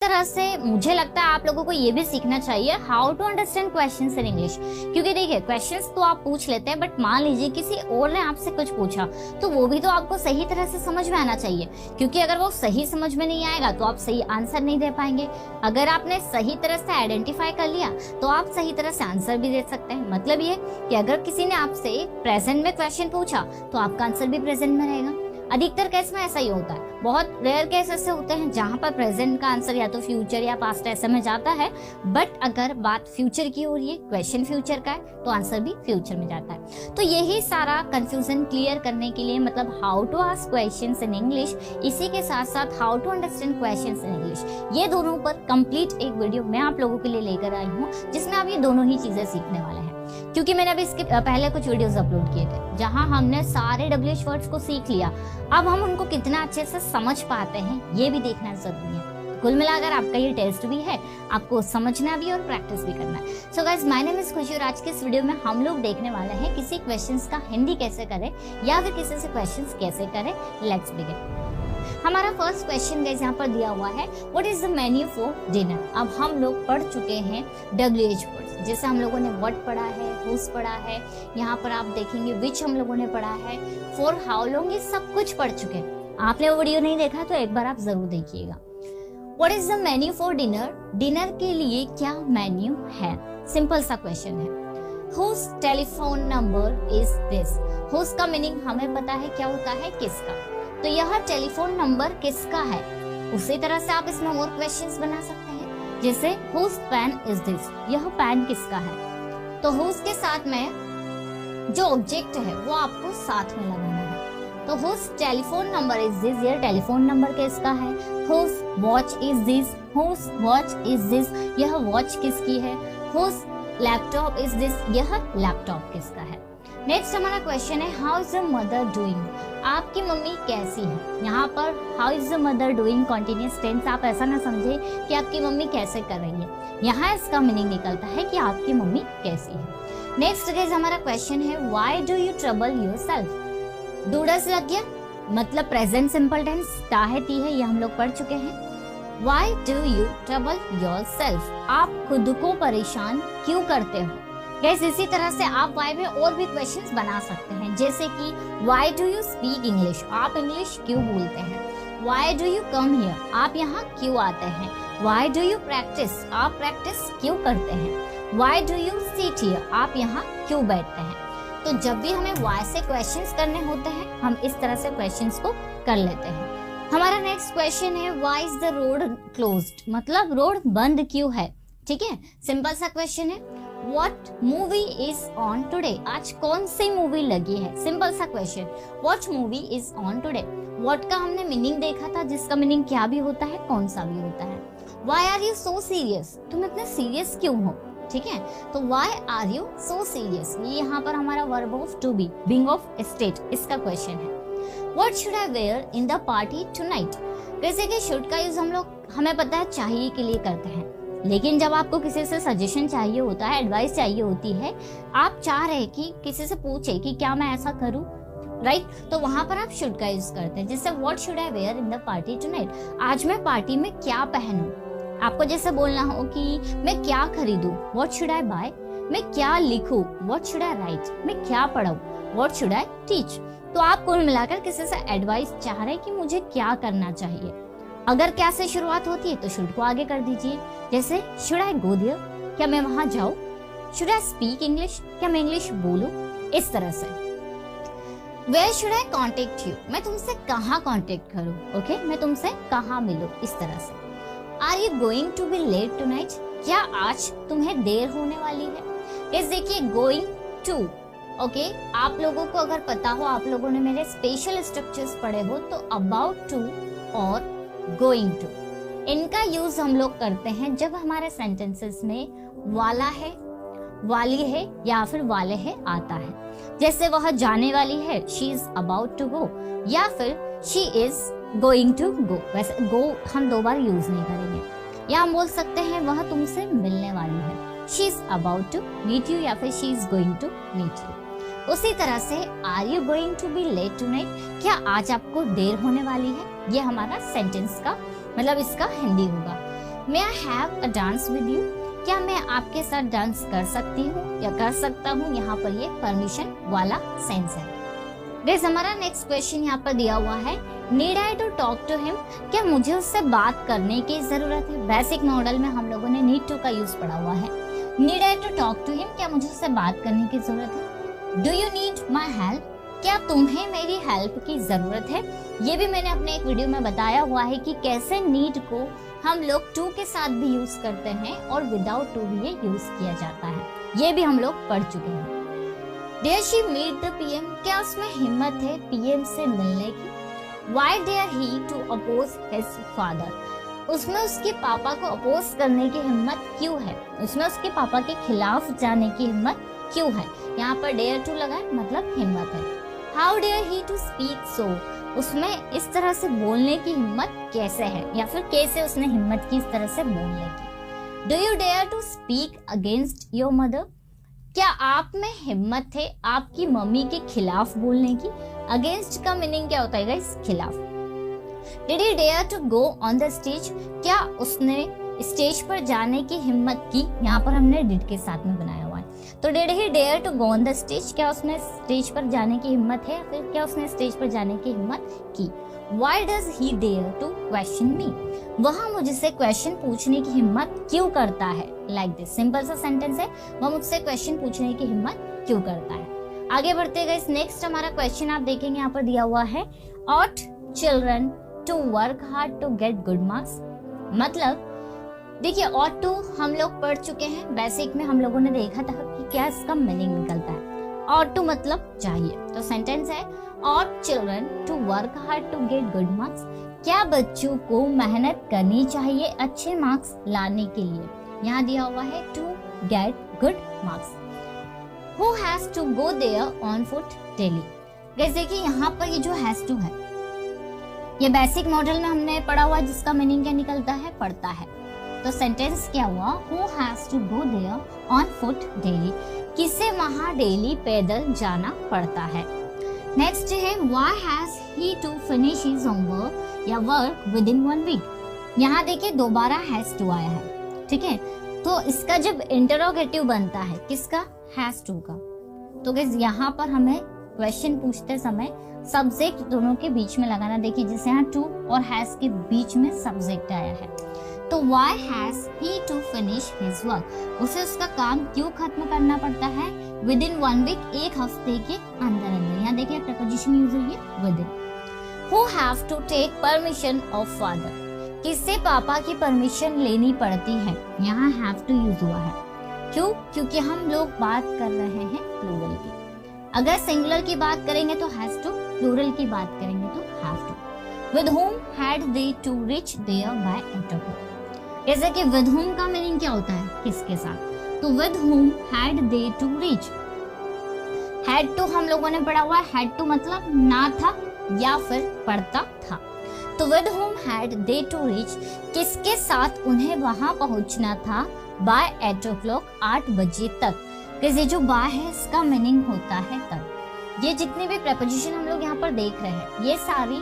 तरह से मुझे लगता है आप लोगों को ये भी सीखना चाहिए how to understand questions in English. क्योंकि देखिए क्वेश्चंस तो आप पूछ लेते हैं, बट मान लीजिए किसी और ने आपसे कुछ पूछा तो वो भी तो आपको सही तरह से समझ में आना चाहिए, क्योंकि अगर वो सही समझ में नहीं आएगा तो आप सही आंसर नहीं दे पाएंगे। अगर आपने सही तरह से आइडेंटिफाई कर लिया तो आप सही तरह से आंसर भी दे सकते हैं। मतलब ये कि अगर किसी ने आपसे प्रेजेंट में क्वेश्चन पूछा तो आपका आंसर भी प्रेजेंट में रहेगा। अधिकतर केस में ऐसा ही होता है, बहुत रेयर केस ऐसे होते हैं जहां पर प्रेजेंट का आंसर या तो फ्यूचर या पास्ट ऐसे में जाता है, बट अगर बात फ्यूचर की हो रही है, क्वेश्चन फ्यूचर का है, तो आंसर भी फ्यूचर में जाता है। तो यही सारा कंफ्यूजन क्लियर करने के लिए, मतलब how to ask questions in English, इसी के साथ साथ how to understand questions in English, ये दोनों पर कंप्लीट एक वीडियो मैं आप लोगों के लिए लेकर आई हूँ, जिसमें आप ये दोनों ही चीजें सीखने वाले हैं। क्योंकि मैंने अभी इसके पहले कुछ वीडियोस अपलोड किए थे जहां हमने सारे WH वर्ड्स को सीख लिया। अब हम उनको कितना अच्छे से समझ पाते हैं ये भी देखना जरूरी है। कुल मिलाकर आपका ये टेस्ट भी है, आपको समझना भी और प्रैक्टिस भी करना है। So guys, my name is खुशी और आज के इस वीडियो में हम लोग देखने वाले हैं किसी क्वेश्चंस का हिंदी कैसे करें या फिर किसी से क्वेश्चंस कैसे करें। Let's begin. हमारा फर्स्ट क्वेश्चन गाइस यहाँ पर दिया हुआ है, what is the menu for dinner. अब हम लोग पढ़ चुके हैं WH वर्ड्स, जैसे हम लोगों ने व्हाट पढ़ा है, हुज पढ़ा है, यहाँ पर आप देखेंगे विच हम लोगों ने पढ़ा है, फॉर हाउ लॉन्ग, ये सब कुछ पढ़ चुके हैं। आपने वो वीडियो नहीं देखा तो एक बार आप जरूर देखिएगा। What is the menu for dinner, dinner के लिए क्या मेन्यू है। सिंपल सा क्वेश्चन है। Whose telephone number is this, whose का मीनिंग हमें पता है क्या होता है, किसका, तो यह टेलीफोन नंबर किसका है। उसी तरह से आप इसमें और क्वेश्चंस बना सकते हैं, जैसे हुज पेन इज दिस, यह पेन किसका है। तो हुज के साथ में जो ऑब्जेक्ट है वो आपको साथ में लगाना है। तो whose telephone number is this, यह टेलीफोन नंबर किसका है। Whose watch is this, whose watch is this, यह वॉच किसकी है। हुज लैपटॉप इज दिस, यह लैपटॉप किसका है। नेक्स्ट हमारा क्वेश्चन है, how is the mother doing, आपकी मम्मी कैसी है। यहाँ पर how is the mother doing continuous tense, आप ऐसा ना समझे कि आपकी मम्मी कैसे कर रही है, यहाँ इसका मीनिंग निकलता है कि आपकी मम्मी कैसी है। नेक्स्ट गाइस हमारा क्वेश्चन है, why do you trouble yourself, डूडस लग गया, मतलब प्रेजेंट सिंपल टेंस, ता है ती है, ये हम लोग पढ़ चुके हैं। Why do you trouble yourself, आप खुद को परेशान क्यों करते हो। गाइस इसी तरह से आप वाई में और भी क्वेश्चंस बना सकते हैं, जैसे कि why do you speak English, आप इंग्लिश क्यों बोलते हैं। Why do you come here, आप यहाँ क्यों आते हैं। व्हाई डू यू प्रैक्टिस, आप प्रैक्टिस क्यों करते हैं। Why do you sit here, आप यहाँ क्यों बैठते हैं। तो जब भी हमें व्हाई से क्वेश्चंस करने होते हैं हम इस तरह से क्वेश्चंस को कर लेते हैं। हमारा नेक्स्ट क्वेश्चन है, why is the road closed, मतलब रोड बंद क्यों है। ठीक है, सिंपल सा क्वेश्चन है। What movie is on today, आज कौन सी मूवी लगी है। सिंपल सा question, What movie is on today। What का हमने मीनिंग देखा था, जिसका मीनिंग क्या भी होता है, कौन सा भी होता है। Why are you so serious, तुम इतने सीरियस क्यों हो। ठीक है, तो why are you so serious, ये यहाँ पर हमारा verb of to be, being of state, इसका क्वेश्चन है। What should I wear in the party tonight, जैसे कि should का यूज हम लोग हमें पता है चाहिए के लिए करते हैं, लेकिन जब आपको किसी से सजेशन चाहिए होता है, एडवाइस चाहिए होती है, आप चाह रहे हैं कि किसी से पूछे कि क्या मैं ऐसा करूं, राइट, तो वहां पर आप शुड का यूज करते हैं। जैसे what should I wear in the party tonight, आज मैं पार्टी में क्या पहनूं। आपको जैसे बोलना हो कि मैं क्या खरीदूं, व्हाट शुड आई बाय, मैं क्या लिखूं, व्हाट शुड आई राइट, मैं क्या पढ़ूं, व्हाट शुड आई टीच। तो आप कुल मिलाकर किसी से एडवाइस चाह रहे हैं कि मुझे क्या करना चाहिए। अगर क्या से शुरुआत होती है तो शुड को आगे कर दीजिए, जैसे शुड आई गो देयर, क्या मैं वहां जाऊं। शुड आई स्पीक इंग्लिश, क्या मैं इंग्लिश बोलूं। इस तरह से where should I contact you, मैं तुमसे कहाँ कॉन्टेक्ट करूं। ओके, मैं तुमसे कहाँ मिलूं, इस तरह से। Are you going to be late tonight, क्या आज तुम्हें देर होने वाली है। इस देखिए गोइंग टू, ओके, आप लोगों को अगर पता हो, आप लोगों ने मेरे स्पेशल स्ट्रक्चर्स पढ़े हो, तो अबाउट टू और गोइंग टू, इनका यूज हम लोग करते हैं जब हमारे सेंटेंसेस में वाला है, वाली है या फिर वाले है आता है। जैसे वह जाने वाली है, she is about to go, या फिर she is going to go. वैसे गो हम दो बार यूज नहीं करेंगे। या हम बोल सकते हैं वह तुमसे मिलने वाली है, she is about to meet you, या फिर she is going to meet you. उसी तरह से are you going to be late tonight, क्या आज आपको देर होने वाली है, ये हमारा सेंटेंस का मतलब इसका हिंदी होगा। May I have a dance with you, क्या मैं आपके साथ डांस कर सकती हूँ या कर सकता हूँ, यहाँ पर ये परमिशन वाला सेंस है। गाइस हमारा नेक्स्ट क्वेश्चन यहाँ पर दिया हुआ है, need I to talk to him, क्या मुझे उससे बात करने की जरूरत है। बेसिक मॉडल में हम लोगों ने नीड टू का यूज पढ़ा हुआ है। Need I to talk to him, क्या मुझे उससे बात करने की जरूरत है। Do you need my help, क्या तुम्हें मेरी हेल्प की जरूरत है। ये भी मैंने अपने एक वीडियो में बताया हुआ है कि कैसे नीड को हम लोग टू के साथ भी यूज करते हैं और विदाउट टू भी ये यूज किया जाता है, ये भी हम लोग पढ़ चुके हैं। Dare she meet the PM, क्या उसमें हिम्मत है PM से मिलने की। Why dare he to oppose his father, उसमें उसके पापा को अपोज करने की हिम्मत क्यों है, उसमें उसके पापा के खिलाफ जाने की हिम्मत क्यों है। यहाँ पर dare to लगा है मतलब हिम्मत है। How dare he to speak so, उसमें इस तरह से बोलने की हिम्मत कैसे है, या फिर कैसे उसने हिम्मत की इस तरह से बोलने की। Do you dare to speak against your mother, क्या आप में हिम्मत है आपकी मम्मी के खिलाफ बोलने की। अगेंस्ट का मीनिंग क्या होता है गाइस, खिलाफ। Did he dare to go on the stage, क्या उसने स्टेज पर जाने की हिम्मत की। यहाँ पर हमने डिड के साथ में बनाया हुआ है, तो did he dare to go on the stage, क्या उसने स्टेज पर जाने की हिम्मत है, फिर क्या उसने स्टेज पर जाने की हिम्मत की। Why does he dare to question me, वह मुझसे क्वेश्चन पूछने की हिम्मत क्यों करता है। लाइक दिस, सिंपल सा सेंटेंस है, वह मुझसे क्वेश्चन पूछने की हिम्मत क्यों करता है। आगे बढ़ते गए, नेक्स्ट हमारा क्वेश्चन आप देखेंगे यहाँ पर दिया हुआ है, ought children to work hard to get good marks, मतलब देखिए ought to हम लोग पढ़ चुके हैं, बेसिक में हम लोगों ने देखा था कि क्या इसका मीनिंग निकलता है। ought to मतलब चाहिए, तो सेंटेंस है ought children to work hard to get good marks, क्या बच्चों को मेहनत करनी चाहिए अच्छे मार्क्स लाने के लिए। यहाँ दिया हुआ है to get good marks। Who has to go there on foot daily, guys देखिए यहाँ पर ये जो has to है, ये बेसिक मॉडल में हमने पढ़ा हुआ जिसका मीनिंग क्या निकलता है, पढ़ता है। तो सेंटेंस क्या हुआ, Who has to go there on foot daily, किसे वहां डेली पैदल जाना पड़ता है। नेक्स्ट है, Why has he to finish his homework या work within 1 week, यहाँ देखिए दोबारा has to आया है, ठीक है। तो इसका जब इंटरोगेटिव बनता है किसका, has to का, तो गाइस यहाँ पर हमें क्वेश्चन पूछते समय सब्जेक्ट दोनों के बीच में लगाना। देखिए जैसे यहाँ टू और हैज के बीच में सब्जेक्ट आया है, तो why has he to finish his work, उसे उसका काम क्यों खत्म करना पड़ता है। within 1 week, एक हफ्ते के अंदर अंदर, यहाँ देखिए प्रपोजिशन यूज हुई है within। who have to take permission of father, किससे पापा की परमिशन लेनी पड़ती है, यहाँ have to यूज हुआ है। क्यों, क्योंकि हम लोग बात कर रहे हैं प्लूरल की। अगर सिंगुलर की बात करेंगे तो हैज टू, प्लूरल की बात करेंगे तो have to. With whom had they to reach there by 8 o'clock, जैसे कि with whom का मीनिंग क्या होता है, किसके साथ, तो with whom had they to reach, had to हम लोगों ने पढ़ा हुआ है, had to मतलब ना था या फिर पढ़ता था, तो with whom had they to reach, किसके साथ उन्हें वहां पहुंचना था, by 8 o'clock 8 बजे तक। ये जो बाय है इसका मीनिंग होता है तब। ये जितने भी प्रपोजिशन हम लोग यहाँ पर देख रहे हैं ये सारी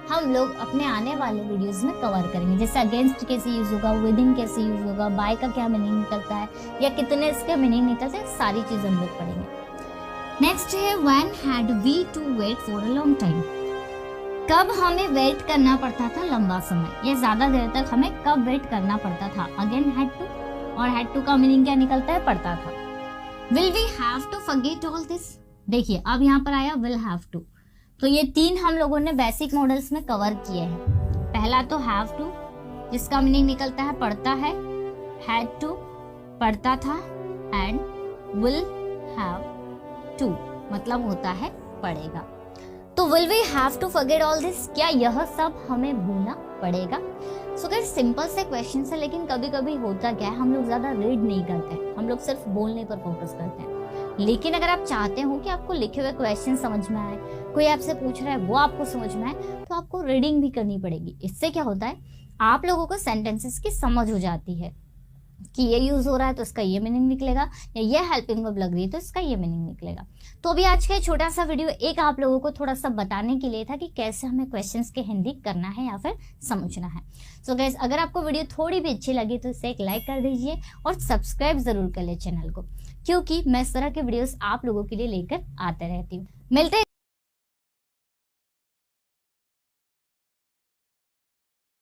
हम लोग अपने आने वाले वीडियोस में कवर करेंगे, जैसे अगेंस्ट कैसे यूज होगा, विद इन कैसे यूज होगा, बाय का क्या मीनिंग निकलता है या कितने इसके मीनिंग निकलते हैं, सारी चीजें हम लोग पढ़ेंगे। नेक्स्ट है, when had we to wait for a long time, कब हमें वेट करना पड़ता था लंबा समय, ये ज्यादा देर तक हमें कब वेट करना पड़ता था। अगेन हैड टू, और हैड टू का मीनिंग क्या निकलता है, पड़ता था। Will we have to forget all this, देखिए अब यहाँ पर आया will have to, तो ये तीन हम लोगों ने बेसिक मॉडल्स में कवर किए हैं। पहला तो have to जिसका मीनिंग निकलता है पढ़ता है, had to पढ़ता था, and will have to मतलब होता है पढ़ेगा। तो will we have to forget all this, क्या यह सब हमें भूलना पड़ेगा। सो गाइस सिंपल से क्वेश्चन है, लेकिन कभी कभी होता क्या है हम लोग ज्यादा रीड नहीं करते हैं, हम लोग सिर्फ बोलने पर फोकस करते हैं। लेकिन अगर आप चाहते हो कि आपको लिखे हुए क्वेश्चन समझ में आए, कोई आपसे पूछ रहा है वो आपको समझ में आए, तो आपको रीडिंग भी करनी पड़ेगी। इससे क्या होता है आप लोगों को सेंटेंसेस की समझ हो जाती है। कि ये यूज हो रहा है तो इसका ये मीनिंग निकलेगा, या ये हेल्पिंग वर्ब लग रही है तो इसका ये मीनिंग निकलेगा। तो अभी आज का छोटा सा वीडियो एक आप लोगों को थोड़ा सा बताने के लिए था कि कैसे हमें क्वेश्चंस के हिंदी करना है या फिर समझना है। सो गाइस, अगर आपको वीडियो थोड़ी भी अच्छी लगी तो इसे एक लाइक कर दीजिए और सब्सक्राइब जरूर कर ले चैनल को, क्योंकि मैं इस तरह के वीडियोस आप लोगों के लिए लेकर आते रहती हूँ। मिलते हैं